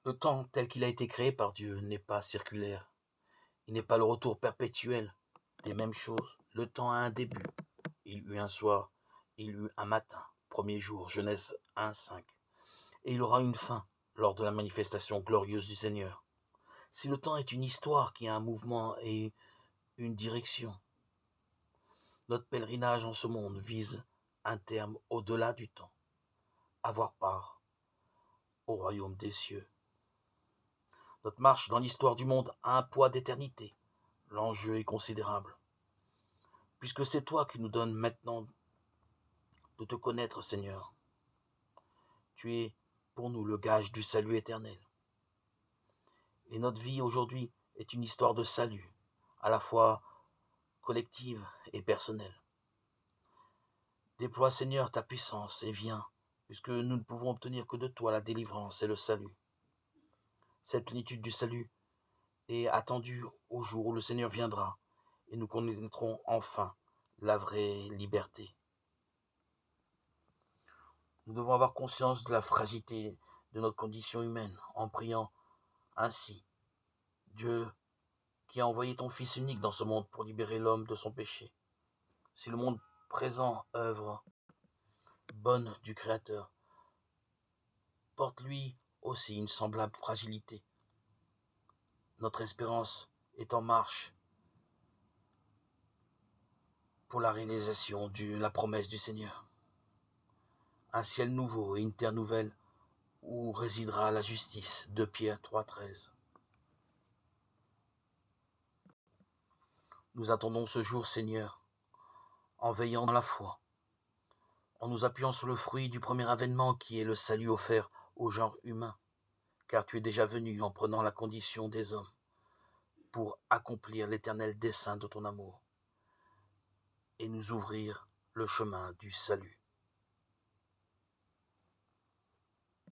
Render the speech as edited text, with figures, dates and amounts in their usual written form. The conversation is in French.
Le temps tel qu'il a été créé par Dieu n'est pas circulaire. Il n'est pas le retour perpétuel des mêmes choses. Le temps a un début. Il eut un soir, il eut un matin, premier jour, Genèse 1, 5. Et il aura une fin lors de la manifestation glorieuse du Seigneur. Si le temps est une histoire qui a un mouvement et une direction, notre pèlerinage en ce monde vise un terme au-delà du temps, avoir part au royaume des cieux. Notre marche dans l'histoire du monde a un poids d'éternité. L'enjeu est considérable, puisque c'est toi qui nous donnes maintenant de te connaître, Seigneur. Tu es pour nous le gage du salut éternel. Et notre vie aujourd'hui est une histoire de salut, à la fois collective et personnelle. Déploie, Seigneur, ta puissance et viens, puisque nous ne pouvons obtenir que de toi la délivrance et le salut. Cette plénitude du salut est attendue au jour où le Seigneur viendra et nous connaîtrons enfin la vraie liberté. Nous devons avoir conscience de la fragilité de notre condition humaine en priant ainsi. Dieu qui a envoyé ton Fils unique dans ce monde pour libérer l'homme de son péché. Si le monde présent œuvre bonne du Créateur, porte lui aussi une semblable fragilité. Notre espérance est en marche pour la réalisation de la promesse du Seigneur. Un ciel nouveau et une terre nouvelle où résidera la justice. 2 Pierre 3,13. Nous attendons ce jour, Seigneur, en veillant dans la foi, en nous appuyant sur le fruit du premier avènement qui est le salut offert au genre humain, car tu es déjà venu en prenant la condition des hommes pour accomplir l'éternel dessein de ton amour et nous ouvrir le chemin du salut.